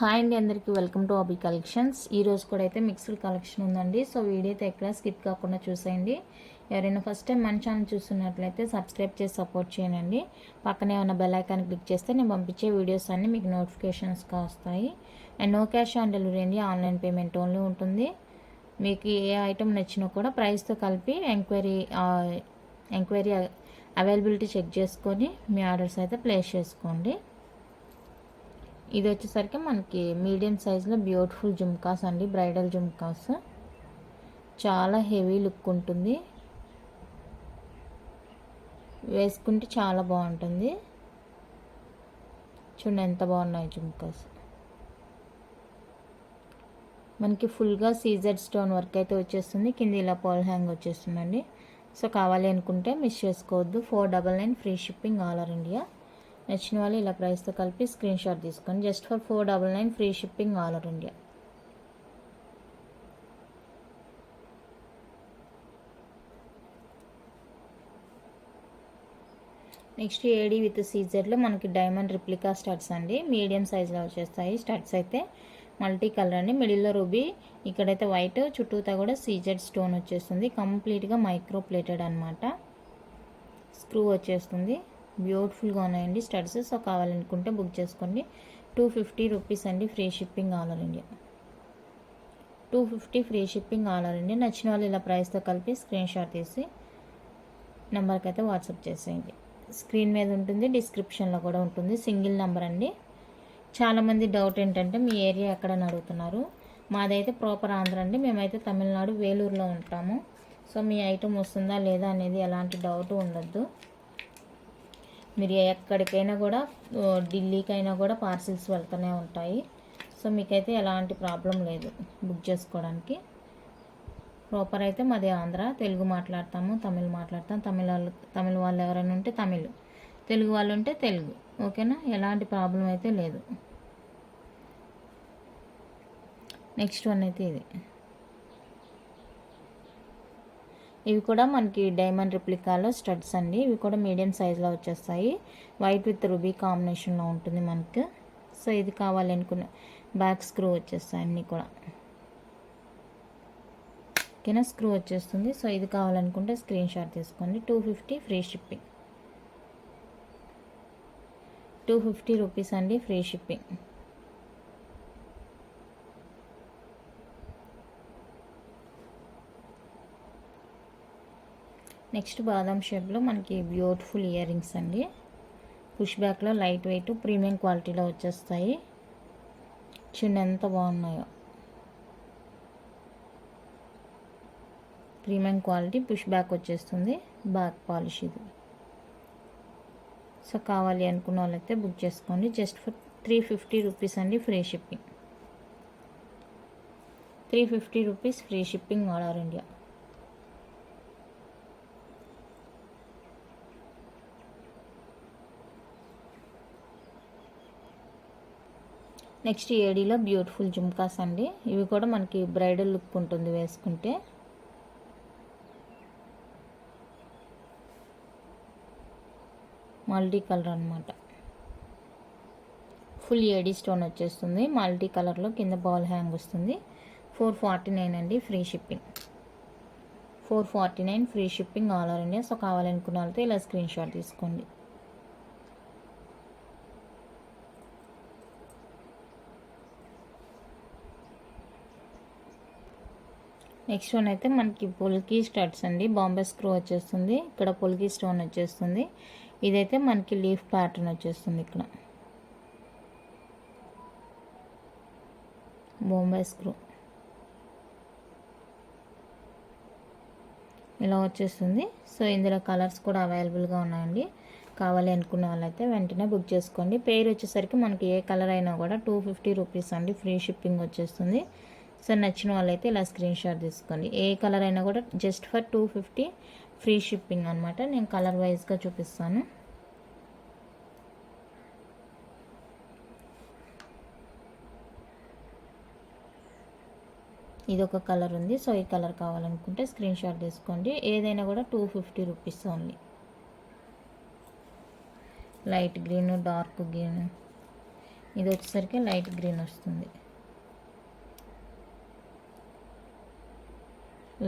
Hi అండి, అందరికీ welcome to అబీ collections. ఈరోజు కూడా అయితే మిక్స్డ్ కలెక్షన్ ఉందండి. సో వీడియో అయితే ఎక్కడ స్కిప్ కాకుండా చూసేయండి. ఎవరైనా ఫస్ట్ టైం మన ఛానల్ చూస్తున్నట్లయితే సబ్స్క్రైబ్ చేసి సపోర్ట్ చేయండి. పక్కనే ఉన్న బెల్ ఐకాన్ క్లిక్ చేస్తే నేను పంపించే వీడియోస్ అన్నీ మీకు నోటిఫికేషన్స్గా వస్తాయి. And no cash on delivery అండి, ఆన్లైన్ పేమెంట్ ఓన్లీ ఉంటుంది. మీకు ఏ ఐటమ్ నచ్చినా కూడా ప్రైస్తో కలిపి ఎంక్వైరీ అవైలబిలిటీ చెక్ చేసుకొని మీ ఆర్డర్స్ అయితే ప్లేస్ చేసుకోండి. ఇది వచ్చేసరికి మనకి మీడియం సైజులో బ్యూటిఫుల్ జుమ్కాస్ అండి, బ్రైడల్ జుమ్కాస్. చాలా హెవీ లుక్ ఉంటుంది, వేసుకుంటే చాలా బాగుంటుంది. చూడండి ఎంత బాగున్నాయి జుమ్కాస్. మనకి ఫుల్గా సీజెడ్ స్టోన్ వర్క్ అయితే వచ్చేస్తుంది. కింద ఇలా పోల్ హ్యాంగ్ వచ్చేస్తుందండి. సో కావాలి అనుకుంటే మిస్ చేసుకోవద్దు. 499 free shipping all over India. నచ్చిన వాళ్ళు ఇలా ప్రైస్తో కలిపి స్క్రీన్ షాట్ తీసుకోండి. Just for 499 free shipping all over India. Next AD with సీజర్లో మనకి డైమండ్ రిప్లికా స్టడ్స్ అండి, మీడియం సైజులో వచ్చేస్తాయి. స్టడ్స్ అయితే మల్టీ కలర్ అండి, మిడిల్లో రూబీ, ఇక్కడైతే వైట్, చుట్టూతా కూడా సీజెడ్ స్టోన్ వచ్చేస్తుంది. కంప్లీట్గా మైక్రో ప్లేటెడ్ అనమాట. స్క్రూ వచ్చేస్తుంది. బ్యూటిఫుల్గా ఉన్నాయండి స్టడ్స్. సో కావాలనుకుంటే బుక్ చేసుకోండి. 250 రూపీస్ అండి, free shipping all over India. 250 free shipping all over India. నచ్చిన వాళ్ళు ఇలా ప్రైస్తో కలిపి స్క్రీన్ షాట్ తీసి నెంబర్కి అయితే వాట్సాప్ చేసేయండి. స్క్రీన్ మీద ఉంటుంది, డిస్క్రిప్షన్లో కూడా ఉంటుంది. సింగిల్ నెంబర్ అండి. చాలామంది డౌట్ ఏంటంటే మీ ఏరియా ఎక్కడని అడుగుతున్నారు. మాదైతే ప్రాపర్ ఆంధ్ర అండి, మేమైతే తమిళనాడు వేలూరులో ఉంటాము. సో మీ ఐటమ్ వస్తుందా లేదా అనేది ఎలాంటి డౌట్ ఉండొద్దు. మీరు ఎక్కడికైనా కూడా, ఢిల్లీకైనా కూడా పార్సిల్స్ వెళ్తూనే ఉంటాయి. సో మీకైతే ఎలాంటి ప్రాబ్లం లేదు బుక్ చేసుకోవడానికి. ప్రాపర్ అయితే మాది ఆంధ్ర. తెలుగు మాట్లాడతాము, తమిళ్ మాట్లాడతాం. తమిళ వాళ్ళు ఎవరైనా ఉంటే తమిళ్, తెలుగు వాళ్ళు ఉంటే తెలుగు. ఓకేనా, ఎలాంటి ప్రాబ్లం అయితే లేదు. నెక్స్ట్ వన్ అయితే ఇది. ఇవి కూడా మనకి డైమండ్ రిప్లికాలో స్టడ్స్ అండి. ఇవి కూడా మీడియం సైజులో వచ్చేస్తాయి. వైట్ విత్ రూబీ కాంబినేషన్లో ఉంటుంది మనకు. సో ఇది కావాలనుకున్న బ్యాక్ స్క్రూ వచ్చేస్తాయి అన్నీ కూడా. ఓకేనా, స్క్రూ వచ్చేస్తుంది. సో ఇది కావాలనుకుంటే స్క్రీన్ షాట్ తీసుకోండి. 250 ఫ్రీ షిప్పింగ్. 250 రూపీస్ అండి, ఫ్రీ షిప్పింగ్. నెక్స్ట్ బాదం షేప్లో మనకి బ్యూటిఫుల్ ఇయర్ రింగ్స్ అండి. పుష్ బ్యాక్లో లైట్ వెయిట్ ప్రీమియం క్వాలిటీలో వచ్చేస్తాయి. చిన్న ఎంత బాగున్నాయో, ప్రీమియం క్వాలిటీ. పుష్ బ్యాక్ వచ్చేస్తుంది, బ్యాక్ పాలిష్ ఇది. సో కావాలి అనుకున్న వాళ్ళైతే బుక్ చేసుకోండి. జస్ట్ ఫర్ 350 రూపీస్ అండి, free shipping. 350 rupees free shipping all over India. Next ఏడీలో బ్యూటిఫుల్ జుమ్కాస్ అండి. ఇవి కూడా మనకి బ్రైడల్ లుక్ ఉంటుంది వేసుకుంటే. మల్టీ కలర్ అనమాట. ఫుల్ ఏడీ స్టోన్ వచ్చేస్తుంది మల్టీ కలర్లో. కింద బాల్ హ్యాంగ్ వస్తుంది. 449 అండి, free shipping. 449 free shipping all over India. So కావాలనుకున్న వాళ్ళతో ఇలా స్క్రీన్ షాట్ తీసుకోండి. నెక్స్ట్ వన్ అయితే మనకి పొల్కీ స్టడ్స్ అండి. బాంబే స్క్రూ వచ్చేస్తుంది, ఇక్కడ పొల్కీ స్టోన్ వచ్చేస్తుంది. ఇదైతే మనకి లీఫ్ ప్యాటర్న్ వచ్చేస్తుంది. ఇక్కడ బాంబే స్క్రూ ఇలా వచ్చేస్తుంది. సో ఇందులో కలర్స్ కూడా అవైలబుల్గా ఉన్నాయండి. కావాలి అనుకున్న వాళ్ళైతే వెంటనే బుక్ చేసుకోండి. పేరు వచ్చేసరికి మనకి ఏ కలర్ అయినా కూడా 250 రూపీస్ అండి, ఫ్రీ షిప్పింగ్ వచ్చేస్తుంది. సో నచ్చిన వాళ్ళైతే ఇలా స్క్రీన్ షాట్ తీసుకోండి. ఏ కలర్ అయినా కూడా జస్ట్ ఫర్ 250 ఫ్రీ షిప్పింగ్ అనమాట. నేను కలర్ వైజ్గా చూపిస్తాను. ఇది ఒక కలర్ ఉంది. సో ఈ కలర్ కావాలనుకుంటే స్క్రీన్ షాట్ తీసుకోండి. ఏదైనా కూడా 250 rupees only. Light green, dark green, ఇది వచ్చేసరికి లైట్ గ్రీన్ వస్తుంది,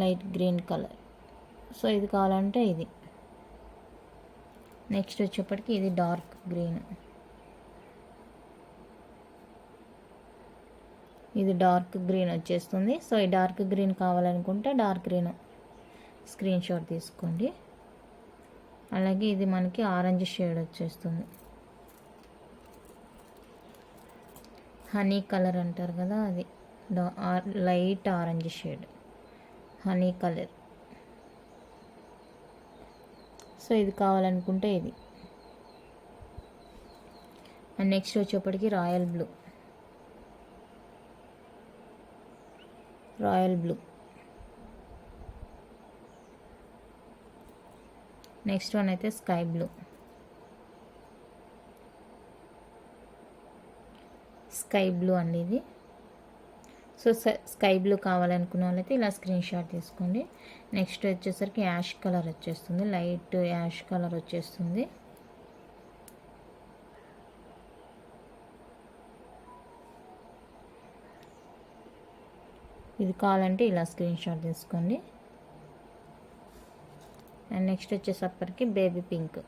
లైట్ గ్రీన్ కలర్. సో ఇది కావాలంటే ఇది. నెక్స్ట్ వచ్చేప్పటికి ఇది డార్క్ గ్రీన్, ఇది డార్క్ గ్రీన్ వచ్చేస్తుంది. సో ఈ డార్క్ గ్రీన్ కావాలనుకుంటే డార్క్ గ్రీన్ స్క్రీన్ షాట్ తీసుకోండి. అలాగే ఇది మనకి ఆరెంజ్ షేడ్ వచ్చేస్తుంది, హనీ కలర్ అంటారు కదా, అది light orange shade, honey colour. So ఇది కావాలనుకుంటే ఇది. అండ్ నెక్స్ట్ వచ్చేప్పటికి royal blue, royal blue. Next one అయితే స్కై బ్లూ, స్కై బ్లూ అండి ఇది. సో స్కై బ్లూ కావాలనుకున్న వాళ్ళైతే ఇలా స్క్రీన్ షాట్ తీసుకోండి. నెక్స్ట్ వచ్చేసరికి యాష్ కలర్ వచ్చేస్తుంది, లైట్ యాష్ కలర్ వచ్చేస్తుంది. ఇది కావాలంటే ఇలా స్క్రీన్ షాట్ తీసుకోండి. అండ్ నెక్స్ట్ వచ్చేసరికి baby pink.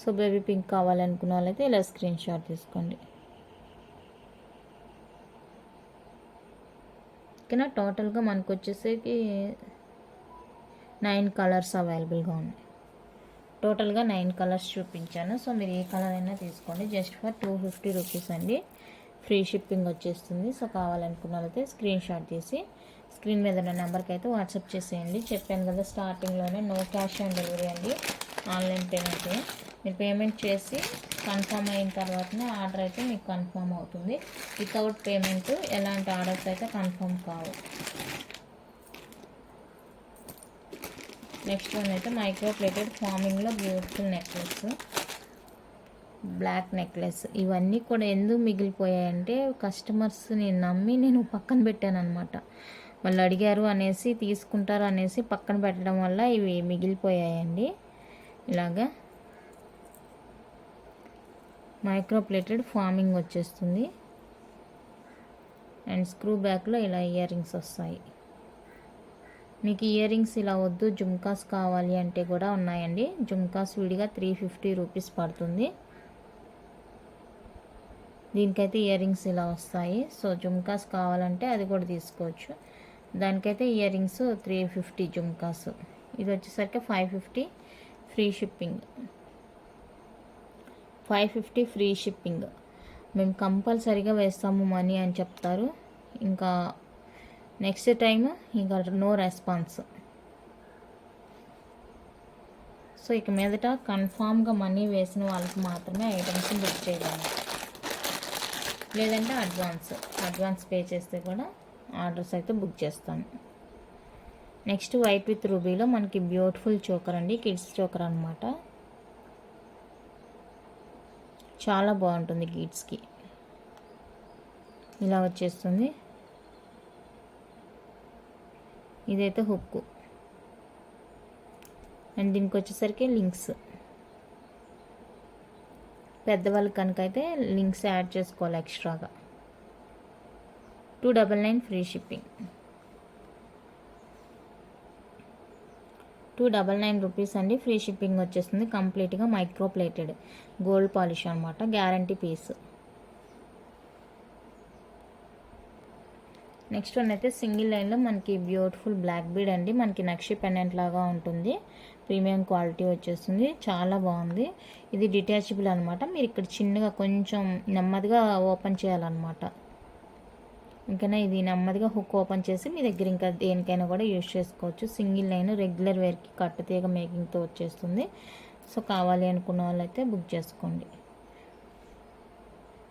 So baby pink కావాలనుకున్న వాళ్ళైతే ఇలా స్క్రీన్ షాట్ తీసుకోండి. ఓకేనా, టోటల్గా మనకు వచ్చేసరికి 9 కలర్స్ అవైలబుల్గా ఉన్నాయి. టోటల్గా 9 కలర్స్ చూపించాను. సో మీరు ఏ కలర్ అయినా తీసుకోండి. జస్ట్ ఫర్ 250 రూపీస్ అండి, ఫ్రీ షిప్పింగ్ వచ్చేస్తుంది. సో కావాలనుకున్న వాళ్ళైతే స్క్రీన్ షాట్ తీసి స్క్రీన్ మీద ఉన్న నెంబర్కి అయితే వాట్సాప్ చేసేయండి. చెప్పాను కదా స్టార్టింగ్లోనే, నో క్యాష్ ఆన్ డెలివరీ అండి, ఆన్లైన్ పేమెంట్. మీరు పేమెంట్ చేసి కన్ఫర్మ్ అయిన తర్వాతనే ఆర్డర్ అయితే మీకు కన్ఫర్మ్ అవుతుంది. వితౌట్ పేమెంట్ ఎలాంటి ఆర్డర్స్ అయితే కన్ఫర్మ్ కావు. నెక్స్ట్ వన్ అయితే మైక్రో ప్లేటెడ్ ఫార్మింగ్లో బ్యూటిఫుల్ నెక్లెస్, బ్లాక్ నెక్లెస్. ఇవన్నీ కూడా ఎందుకు మిగిలిపోయాయంటే కస్టమర్స్ని నమ్మి నేను పక్కన పెట్టాను అనమాట. వాళ్ళు అడిగారు అనేసి, తీసుకుంటారు అనేసి పక్కన పెట్టడం వల్ల ఇవి మిగిలిపోయాయండి. ఇలాగా మైక్రో ప్లేటెడ్ ఫార్మింగ్ వచ్చేస్తుంది. అండ్ స్క్రూ బ్యాక్లో ఇలా ఇయర్ రింగ్స్ వస్తాయి. మీకు ఇయర్ రింగ్స్ ఇలా వద్దు, జుమ్కాస్ కావాలి అంటే కూడా ఉన్నాయండి. జుమ్కాస్ విడిగా 350 రూపీస్ పడుతుంది. దీనికైతే ఇయర్ రింగ్స్ ఇలా వస్తాయి. సో జుమ్కాస్ కావాలంటే అది కూడా తీసుకోవచ్చు. దానికైతే ఇయర్ రింగ్స్ 350 జుమ్కాస్. ఇది వచ్చేసరికి 550 ఫ్రీ షిప్పింగ్, 550 ఫ్రీ షిప్పింగ్. మేము కంపల్సరీగా వేస్తాము మనీ అని చెప్తారు. ఇంకా నెక్స్ట్ టైం ఇంకా నో రెస్పాన్స్. సో ఇక మీదట కన్ఫామ్గా మనీ వేసిన వాళ్ళకి మాత్రమే ఐటమ్స్ బుక్ చేయగలను. లేదంటే అడ్వాన్స్ పే చేస్తే కూడా ఆర్డర్స్ అయితే బుక్ చేస్తాను. నెక్స్ట్ వైట్ విత్ రూబీలో మనకి బ్యూటిఫుల్ చోకర్ అండి, కిడ్స్ చోకర్ అనమాట. చాలా బాగుంటుంది కిడ్స్కి. ఇలా వచ్చేస్తుంది. ఇదైతే హుక్కు. అండ్ దీనికి వచ్చేసరికి లింక్స్. పెద్దవాళ్ళకి కనుకైతే లింక్స్ యాడ్ చేసుకోవాలి ఎక్స్ట్రాగా. 299 ఫ్రీ షిప్పింగ్, 299 రూపీస్ అండి, ఫ్రీ షిప్పింగ్ వచ్చేస్తుంది. కంప్లీట్గా మైక్రో ప్లేటెడ్ గోల్డ్ పాలిష్ అనమాట, గ్యారంటీ పీస్. నెక్స్ట్ వన్ అయితే సింగిల్ లైన్లో మనకి బ్యూటిఫుల్ బ్లాక్ బీడ్ అండి. మనకి నక్షి పెండెంట్ లాగా ఉంటుంది, ప్రీమియం క్వాలిటీ వచ్చేస్తుంది, చాలా బాగుంది. ఇది డిటాచబుల్ అనమాట. మీరు ఇక్కడ చిన్నగా కొంచెం నెమ్మదిగా ఓపెన్ చేయాలన్నమాట. ఇంకైనా ఇది నెమ్మదిగా హుక్ ఓపెన్ చేసి మీ దగ్గర ఇంకా దేనికైనా కూడా యూజ్ చేసుకోవచ్చు. సింగిల్ లైన్ రెగ్యులర్ వేర్కి కట్టుతీగ మేకింగ్తో వచ్చేస్తుంది. సో కావాలి అనుకున్న వాళ్ళైతే బుక్ చేసుకోండి.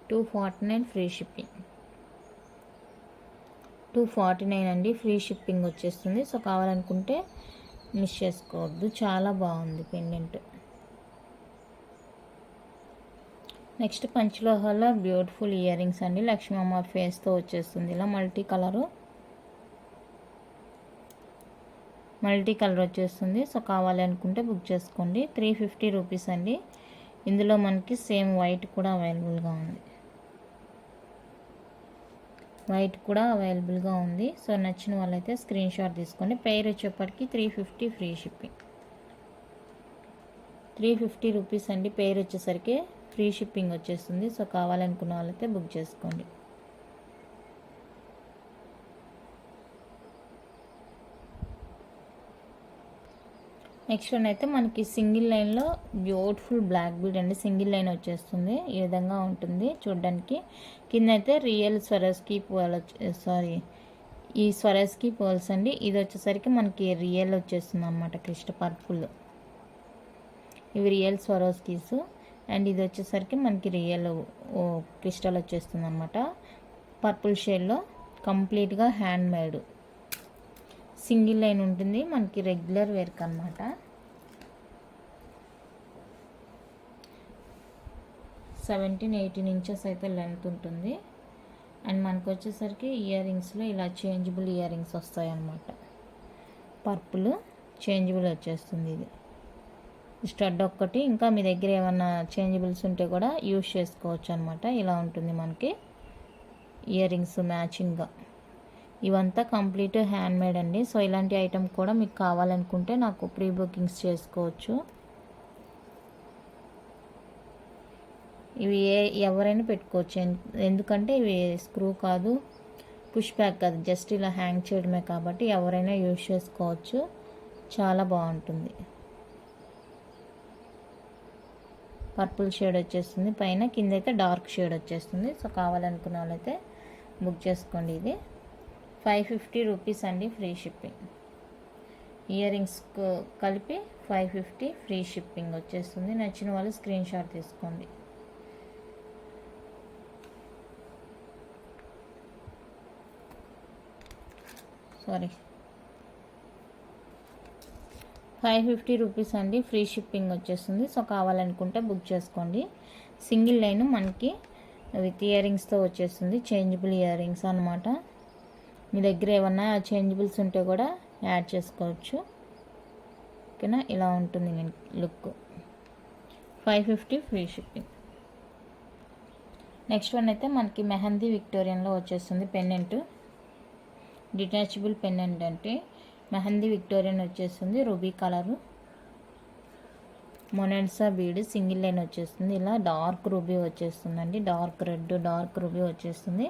249 ఫ్రీ షిప్పింగ్, 249 అండి, ఫ్రీ షిప్పింగ్ వచ్చేస్తుంది. సో కావాలనుకుంటే మిస్ చేసుకోవద్దు, చాలా బాగుంది పెండెంట్. నెక్స్ట్ పంచలోహాలో బ్యూటిఫుల్ ఇయర్ రింగ్స్ అండి, లక్ష్మీ అమ్మ ఫేస్తో వచ్చేస్తుంది. ఇలా మల్టీ కలర్ వచ్చేస్తుంది. సో కావాలి అనుకుంటే బుక్ చేసుకోండి. 350 రూపీస్ అండి, ఇందులో మనకి సేమ్ వైట్ కూడా అవైలబుల్గా ఉంది. వైట్ కూడా అవైలబుల్గా ఉంది. సో నచ్చిన వాళ్ళైతే స్క్రీన్ షాట్ తీసుకోండి. పెయిర్ వచ్చేప్పటికి 350 ఫ్రీ షిప్పింగ్. 350 రూపీస్ అండి. పెయిర్ వచ్చేసరికి ఫ్రీ షిప్పింగ్ వచ్చేస్తుంది. సో కావాలనుకున్న వాళ్ళైతే బుక్ చేసుకోండి. నెక్స్ట్ వన్ అయితే మనకి సింగిల్ లైన్లో బ్యూటిఫుల్ బ్లాక్ బీడ్ అండి. సింగిల్ లైన్ వచ్చేస్తుంది. ఈ విధంగా ఉంటుంది చూడడానికి. కింద అయితే రియల్ స్వరస్కి ఈ స్వరస్కి పర్ల్స్ అండి. ఇది వచ్చేసరికి మనకి రియల్ వచ్చేస్తుంది అన్నమాట. పర్పుల్ ఇవి రియల్ స్వరోస్కీస్. అండ్ ఇది వచ్చేసరికి మనకి రియల్ క్రిస్టల్ వచ్చేస్తుంది అన్నమాట. పర్పుల్ షేడ్లో కంప్లీట్గా హ్యాండ్ మేడ్ సింగిల్ లైన్ ఉంటుంది. మనకి రెగ్యులర్ వేర్క్ అనమాట. సెవెంటీన్ 18 ఇంచెస్ అయితే లెంత్ ఉంటుంది. అండ్ మనకు వచ్చేసరికి ఇయర్ రింగ్స్లో ఇలా చేంజబుల్ ఇయర్ రింగ్స్ వస్తాయి అన్నమాట. పర్పుల్ చేంజబుల్ వచ్చేస్తుంది. ఇది స్టడ్ ఒక్కటి, ఇంకా మీ దగ్గర ఏమన్నా చేంజబుల్స్ ఉంటే కూడా యూజ్ చేసుకోవచ్చు అనమాట. ఇలా ఉంటుంది మనకి ఇయర్ రింగ్స్ మ్యాచింగ్గా. ఇవంతా కంప్లీట్ హ్యాండ్ మేడ్ అండి. సో ఇలాంటి ఐటమ్ కూడా మీకు కావాలనుకుంటే నాకు ప్రీ బుకింగ్స్ చేసుకోవచ్చు. ఇవి ఎవరైనా పెట్టుకోవచ్చు. ఎందుకంటే ఇవి స్క్రూ కాదు, పుష్ బ్యాక్ కాదు, జస్ట్ ఇలా హ్యాంగ్ చేయడమే కాబట్టి ఎవరైనా యూజ్ చేసుకోవచ్చు. చాలా బాగుంటుంది. పర్పుల్ షేడ్ వచ్చేస్తుంది పైన, కింద అయితే డార్క్ షేడ్ వచ్చేస్తుంది. సో కావాలనుకున్న వాళ్ళైతే బుక్ చేసుకోండి. ఇది 550 రూపీస్ అండి. Free shipping. ఇయర్ రింగ్స్ కలిపి 550 ఫ్రీ షిప్పింగ్ వచ్చేస్తుంది. నచ్చిన వాళ్ళు స్క్రీన్ షాట్ తీసుకోండి. సారీ 550 రూపీస్ అండి. ఫ్రీ షిప్పింగ్ వచ్చేస్తుంది. సో కావాలనుకుంటే బుక్ చేసుకోండి. సింగిల్ లైన్ మనకి విత్ ఇయర్ రింగ్స్తో వచ్చేస్తుంది. చేంజబుల్ ఇయర్ రింగ్స్ అనమాట. మీ దగ్గర ఏమన్నా చేంజబుల్స్ ఉంటే కూడా యాడ్ చేసుకోవచ్చు. ఓకేనా, ఇలా ఉంటుంది look. 550 free shipping. Next one అయితే మనకి మెహందీ విక్టోరియన్లో వచ్చేస్తుంది. పెన్నెంట్, డిటాచబుల్ పెన్నెంట్ అంటే మెహందీ విక్టోరియన్ వచ్చేస్తుంది. Ruby colour, Mona Lisa bead single line వచ్చేస్తుంది. ఇలా డార్క్ రూబీ వచ్చేస్తుందండి. డార్క్ రెడ్, డార్క్ రూబీ వచ్చేస్తుంది.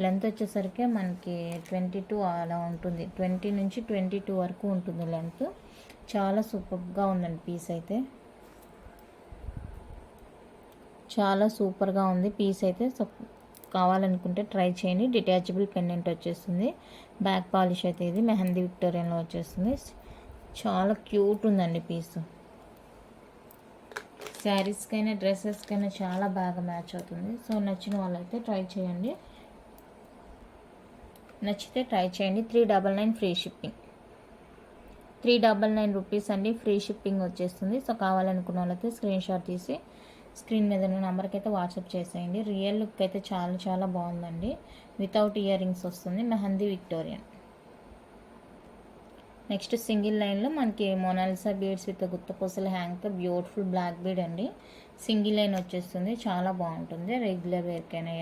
లెంత్ వచ్చేసరికి మనకి 22 అలా ఉంటుంది. 20 నుంచి 22 వరకు ఉంటుంది లెంత్. చాలా సూపర్గా ఉందండి పీస్ అయితే. చాలా సూపర్గా ఉంది పీస్ అయితే. సో కావాలనుకుంటే ట్రై చేయండి. డిటాచబుల్ పెండెంట్ వచ్చేస్తుంది. బ్యాక్ పాలిష్ అయితే ఇది మెహందీ విక్టోరియన్లో వచ్చేస్తుంది. చాలా క్యూట్ ఉందండి పీస్. శారీస్కైనా డ్రెస్సెస్కైనా చాలా బాగా మ్యాచ్ అవుతుంది. సో నచ్చిన వాళ్ళైతే ట్రై చేయండి. నచ్చితే ట్రై చేయండి. 399 ఫ్రీ షిప్పింగ్. 399 రూపీస్ అండి. ఫ్రీ షిప్పింగ్ వచ్చేస్తుంది. సో కావాలనుకున్న వాళ్ళైతే స్క్రీన్ షాట్ తీసి స్క్రీన్ మీద ఉన్న నెంబర్కి అయితే వాట్సాప్ చేసేయండి. రియల్ లుక్ అయితే చాలా చాలా బాగుందండి. వితౌట్ ఇయర్ రింగ్స్ వస్తుంది. మెహందీ విక్టోరియన్. నెక్స్ట్ సింగిల్ లైన్లో మనకి మొనాలిసా బీడ్స్ విత్ గుత్తపూసల హ్యాంగ్తో బ్యూటిఫుల్ బ్లాక్ బీడ్ అండి. సింగిల్ లైన్ వచ్చేస్తుంది. చాలా బాగుంటుంది. రెగ్యులర్ వేర్కైనా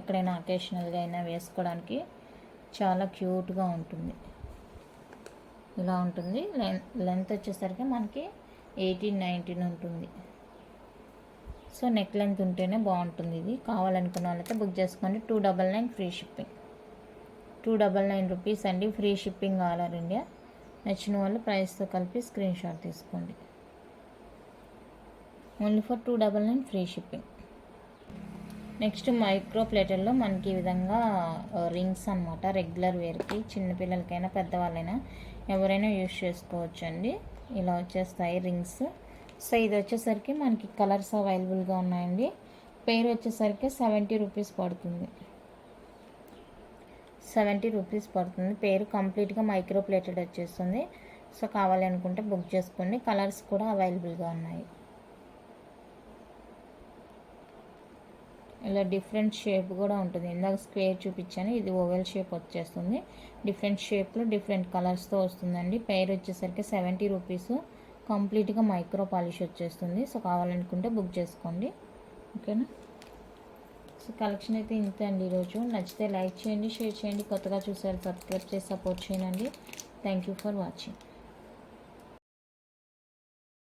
ఎక్కడైనా అకేషనల్గా అయినా వేసుకోవడానికి చాలా క్యూట్గా ఉంటుంది. ఇలా ఉంటుంది. లెంత్ వచ్చేసరికి మనకి 18-19 ఉంటుంది. సో నెక్ లెంత్ ఉంటేనే బాగుంటుంది. ఇది కావాలనుకున్న వాళ్ళైతే బుక్ చేసుకోండి. 299 ఫ్రీ షిప్పింగ్. 299 రూపీస్ అండి. Free shipping all over India. నచ్చిన వాళ్ళు ప్రైస్తో కలిపి స్క్రీన్ షాట్ తీసుకోండి. Only for 299 free shipping. Next micro ప్లేటర్లో మనకి ఈ విధంగా రింగ్స్ అనమాట. రెగ్యులర్ వేర్కి చిన్నపిల్లలకైనా పెద్దవాళ్ళైనా ఎవరైనా యూజ్ చేసుకోవచ్చు అండి. ఇలా వచ్చేస్తాయి రింగ్స్. సో ఇది వచ్చేసరికి మనకి కలర్స్ అవైలబుల్గా ఉన్నాయండి. పేరు వచ్చేసరికి 70 రూపీస్ పడుతుంది. 70 రూపీస్ పడుతుంది. పేరు కంప్లీట్గా మైక్రో ప్లేటెడ్ వచ్చేస్తుంది. సో కావాలి అనుకుంటే బుక్ చేసుకోండి. కలర్స్ కూడా అవైలబుల్గా ఉన్నాయి. ఇలా డిఫరెంట్ షేప్ కూడా ఉంటుంది. ఇందాక స్క్వేర్ చూపించాను, ఇది ఓవెల్ షేప్ వచ్చేస్తుంది. డిఫరెంట్ షేప్లో డిఫరెంట్ కలర్స్తో వస్తుందండి. పేరు వచ్చేసరికి 70 రూపీస్. కంప్లీట్గా మైక్రో పాలిష్ వచ్చేస్తుంది. సో కావాలనుకుంటే బుక్ చేసుకోండి. ఓకేనా. సో కలెక్షన్ అయితే ఇంతే అండి ఈరోజు. నచ్చితే లైక్ చేయండి, షేర్ చేయండి, కొత్తగా చూసారు సబ్స్క్రైబ్ చేసి సపోర్ట్ చేయండి. Thank you for watching.